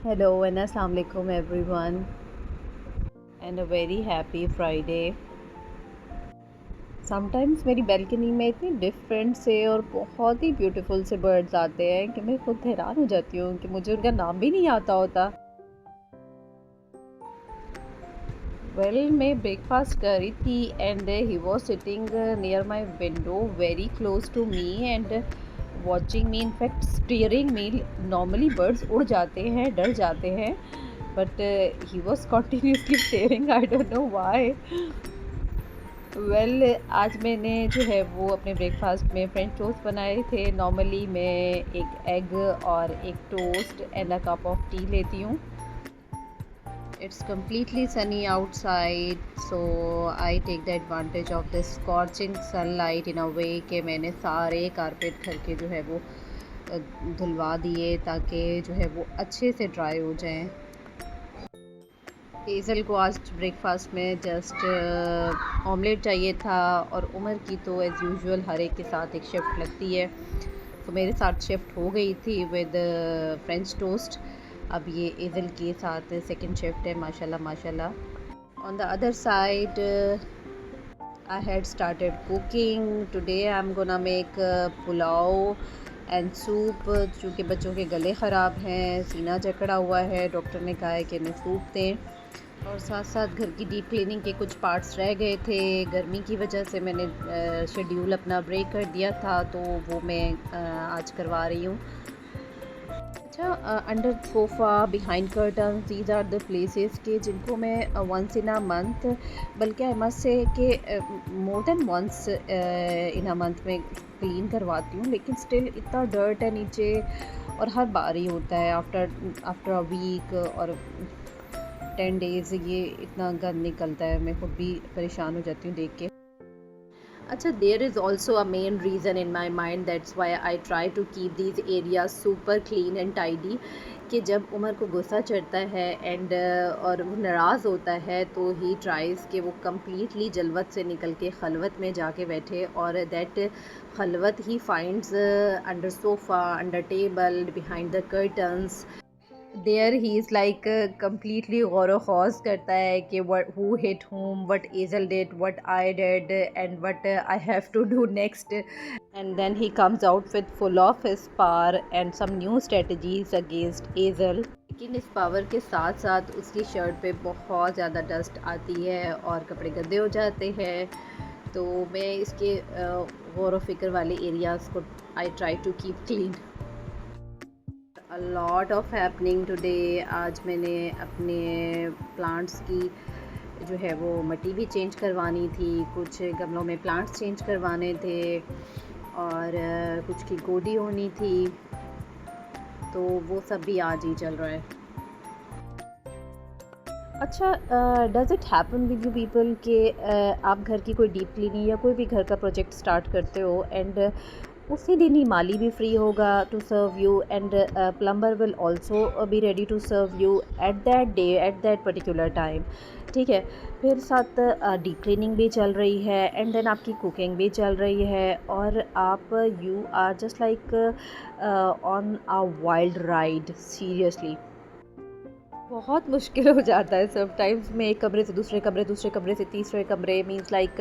Hello and Assalamu alaikum everyone, and a very happy Friday. Sometimes मेरी balcony में इतने different से और बहुत ही ब्यूटीफुल से बर्ड्स आते हैं कि मैं खुद हैरान हो जाती हूँ कि मुझे उनका नाम भी नहीं आता होता। मैं ब्रेकफास्ट कर रही थी and he was sitting near my window very close to me and watching me, in fact staring me. Normally birds उड़ जाते हैं, डर जाते हैं, but he was continuously staring, I don't know why. आज मैंने जो है वो अपने ब्रेकफास्ट में फ्रेंच टोस्ट बनाए थे। नॉर्मली मैं एक एग और एक toast and a cup of T लेती हूँ। It's completely sunny outside, so I take the advantage of this scorching sunlight in a way कि मैंने सारे कारपेट घर के जो है वो धुलवा दिए ताकि जो है वो अच्छे से ड्राई हो जाएं। हेज़ल को आज ब्रेकफास्ट में जस्ट ऑमलेट चाहिए था और उमर की तो एज़ यूजुअल हर एक के साथ एक शिफ्ट लगती है, तो मेरे साथ शिफ्ट हो गई थी विद फ्रेंच टोस्ट। अब ये ईज़ल के साथ सेकंड शिफ्ट है, माशाल्लाह माशाल्लाह। On the other side I had started cooking. Today I'm gonna make pulao and soup. चूँकि बच्चों के गले ख़राब हैं, सीना जकड़ा हुआ है, डॉक्टर ने कहा है कि इन्हें सूप दें, और साथ साथ घर की डीप क्लीनिंग के कुछ पार्ट्स रह गए थे। गर्मी की वजह से मैंने शेड्यूल अपना ब्रेक कर दिया था, तो वो मैं आज करवा रही हूँ। अच्छा, under sofa, behind curtain, these are the places के जिनको मैं वंस इन अ मंथ, बल्कि आई मस्ट से कि more than once in a month में क्लीन करवाती हूँ, लेकिन स्टिल इतना डर्ट है नीचे और हर बार ही होता है आफ्टर अ वीक और 10 days ये इतना गंद निकलता है। मैं खुद भी परेशान हो जाती हूँ देख के। अच्छा, there is also a main reason in my mind, that's why I try to keep these areas super clean and tidy, कि जब उमर को गुस्सा चढ़ता है एंड और वो नाराज़ होता है तो ही ट्राइज़ कि वो कम्प्लीटली जलवत से निकल के खलवत में जाके बैठे, और दैट खलवत he finds under sofa, under table, behind the curtains. There he is like completely गौर ख़ौज़ करता है कि what who hit him, what एजल did, what I did and what I have to do next, and then he comes out with full of his power and some new strategies against एजल। लेकिन इस power के साथ साथ उसकी shirt पे बहुत ज़्यादा डस्ट आती है और कपड़े गंदे हो जाते हैं, तो मैं इसके गौर व फिक्र वाले एरियाज़ को I try to keep clean. A lot of happening today. आज मैंने अपने प्लांट्स की जो है वो मिट्टी भी चेंज करवानी थी, कुछ गमलों में प्लांट्स चेंज करवाने थे, और कुछ की गोडी होनी थी, तो वो सब भी आज ही चल रहा है। अच्छा, does it happen with you people कि आप घर की कोई डीप क्लीनिंग या कोई भी घर का प्रोजेक्ट स्टार्ट करते हो एंड उसी दिन ही माली भी फ्री होगा to serve you and plumber will also be ready to serve you at that day, at that particular time, ठीक है। फिर साथ डीप क्लीनिंग भी चल रही है एंड देन आपकी कुकिंग भी चल रही है, और आप you are just like on a wild ride, seriously. बहुत मुश्किल हो जाता है समटाइम्स में एक कमरे से दूसरे कमरे, दूसरे कमरे से तीसरे कमरे, means like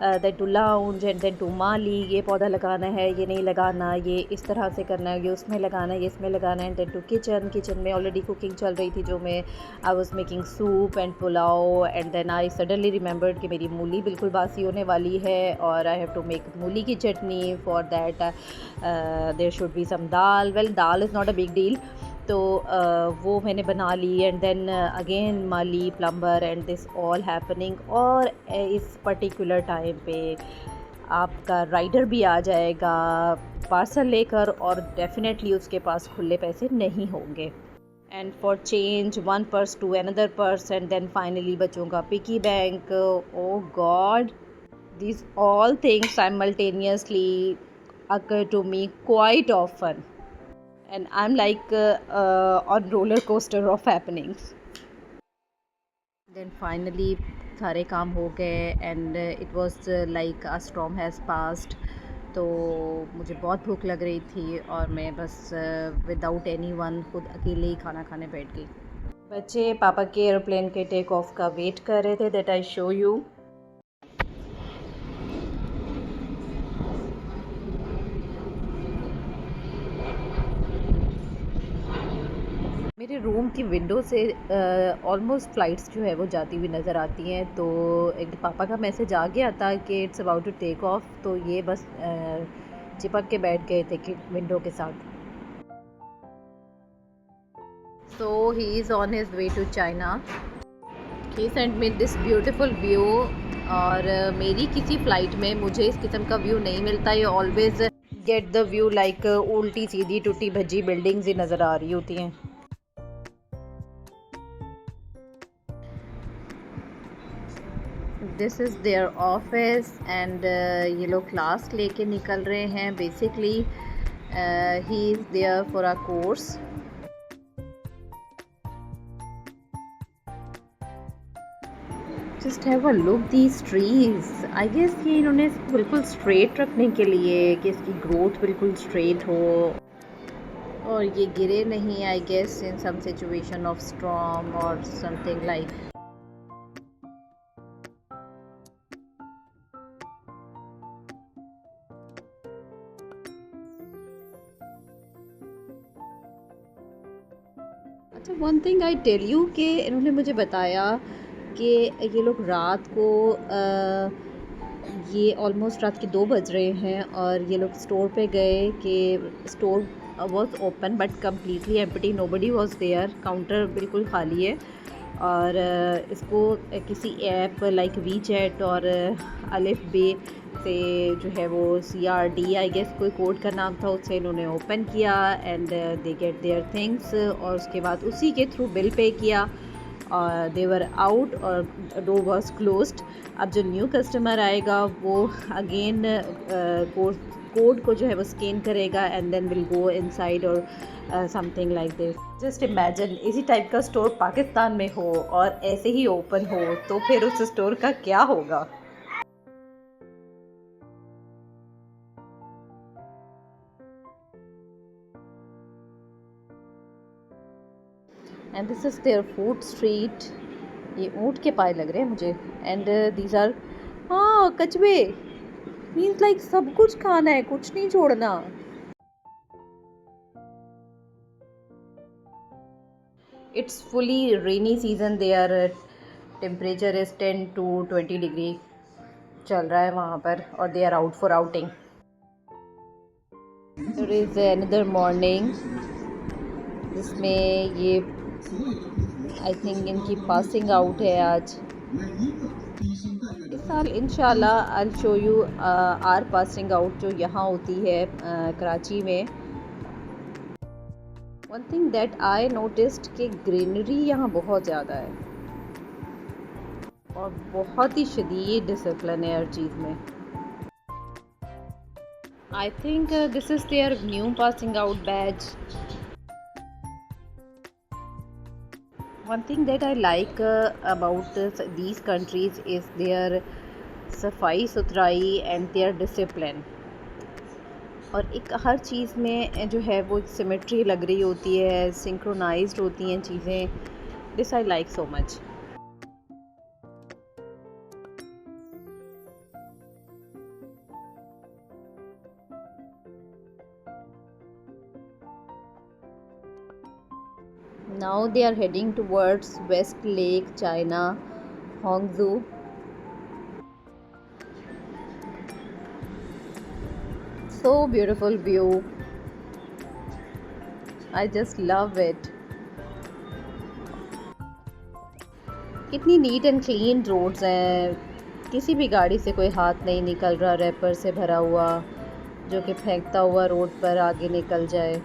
that to lounge and then to mali, ये पौधा लगाना है, ये नहीं लगाना, ये इस तरह से करना है, ये उसमें लगाना है, ये इसमें लगाना है, and then to kitchen. Kitchen में ऑलरेडी कुकिंग चल रही थी, जो मैं I was making soup and pulao, and then I suddenly remembered कि मेरी मूली बिल्कुल बासी होने वाली है और आई हैव टू मेक मूली की चटनी। For that there should be some dal, well dal is not a big deal, तो वो मैंने बना ली, and then again mali, plumber, and this all happening. और इस पर्टिकुलर टाइम पे आपका राइडर भी आ जाएगा पार्सल लेकर, और डेफिनेटली उसके पास खुले पैसे नहीं होंगे, and for change one purse to another purse, and then finally बच्चों का piggy bank. Oh God, these all things simultaneously occur to me quite often, and I'm like on roller coaster of happenings. Then finally सारे काम हो गए, and it was like a storm has passed, तो मुझे बहुत भूख लग रही थी और मैं बस विदाउट एनीवन खुद अकेले ही खाना खाने बैठ गई। बच्चे पापा के एरोप्लेन के टेक ऑफ का वेट कर रहे थे, दैट आई शो यू। मेरे रूम की विंडो से ऑलमोस्ट फ़्लाइट्स जो है वो जाती हुई नज़र आती हैं। तो एक पापा का मैसेज आ गया था कि it's about to take off, तो ये बस चिपक के बैठ गए थे कि विंडो के साथ। So he is on his way to China. He sent me this beautiful view. और मेरी किसी फ़्लाइट में मुझे इस किस्म का व्यू नहीं मिलता। ये always get the view like उल्टी सीधी टूटी भजी बिल्डिंग्स ही नज़र आ रही होती हैं। This is their office and ये लोग क्लास लेके निकल रहे हैं। Basically he is there for a course. Just have a look these trees. I guess ये इन्होंने इसको बिल्कुल स्ट्रेट रखने के लिए कि इसकी ग्रोथ बिल्कुल स्ट्रेट हो और ये गिरे नहीं। I guess in some situation of storm और समथिंग लाइक। अच्छा, one thing I tell you कि इन्होंने मुझे बताया कि ये लोग रात को ये ऑलमोस्ट रात के 2 बज रहे हैं और ये लोग स्टोर पे गए कि store was open but completely empty, nobody was there, counter बिल्कुल खाली है। और इसको किसी ऐप लाइक वी चैट और अलिफ बे से जो है वो CRD आई गेस कोई कोड का नाम था, उससे इन्होंने ओपन किया and they get their things और उसके बाद उसी के थ्रू बिल पे किया और दे वर आउट और डोर वॉज क्लोज्ड। अब जो न्यू कस्टमर आएगा वो अगेन कोड को जो है वो स्कैन करेगा and then will go inside और something like this. Just imagine इसी टाइप का स्टोर पाकिस्तान में हो और ऐसे ही ओपन हो तो फिर उस स्टोर का क्या होगा। And this is their food street. ये ऊँट के पाए लग रहे हैं मुझे। एंड दीज आर, हाँ, कचबे। मीन्स लाइक सब कुछ खाना है, कुछ नहीं छोड़ना। It's fully rainy season there. Temperature is 10 to 20 degree चल रहा है वहाँ पर और they are out for outing. There is another morning जिसमें ये आई थिंक इनकी पासिंग आउट है आज। इस साल इंशाल्लाह I show you are passing out जो यहाँ होती है कराची में। One thing that I noticed कि ग्रीनरी यहाँ बहुत ज़्यादा है और बहुत ही शदीद डिसिप्लिन है हर चीज़ में। I think this is their new passing out batch. One thing that I like about these countries is their सफाई सुथराई एंड देयर डिसिप्लिन। और एक हर चीज़ में जो है वो सिमेट्री लग रही होती है, सिंक्रोनाइज्ड होती हैं चीज़ें। This I like so much. Now they are heading towards West Lake, China, Hongzhou. So beautiful view. I just love it. कितनी नीट एंड क्लीन रोड्स हैं। किसी भी गाड़ी से कोई हाथ नहीं निकल रहा रैपर से भरा हुआ जो कि फेंकता हुआ रोड पर आगे निकल जाए।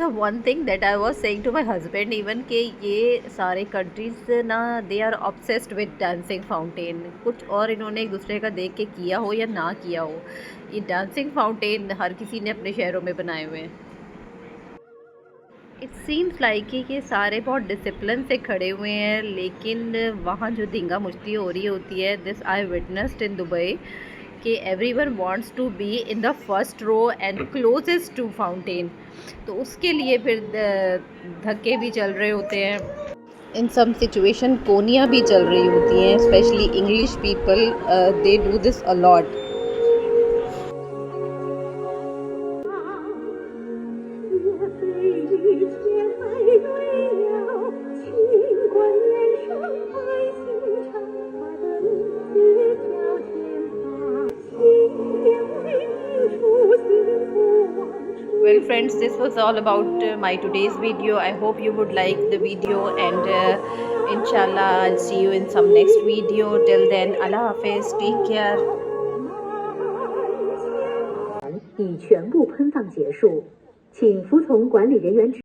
अच्छा, one thing that I was saying to my husband even कि ये सारे कंट्रीज ना they are obsessed with dancing fountain. कुछ और इन्होंने एक दूसरे का देख के किया हो या ना किया हो, ये डांसिंग फाउंटेन हर किसी ने अपने शहरों में बनाए हुए हैं। इट सीम्स लाइक कि ये सारे बहुत डिसिप्लिन से खड़े हुए हैं, लेकिन वहाँ जो धींगा मुश्ती हो रही होती है, this I witnessed in Dubai, कि everyone wants to be in the first row and closest to fountain. तो उसके लिए फिर धक्के भी चल रहे होते हैं। इन सम सिचुएशन कोनियाँ भी चल रही होती हैं, specially English people they do this a lot. Well friends, this was all about my today's video. I hope you would like the video, and inshallah I'll see you in some next video. Till then, Allah Hafiz, take care. 已全部喷放结束，请服从管理人员指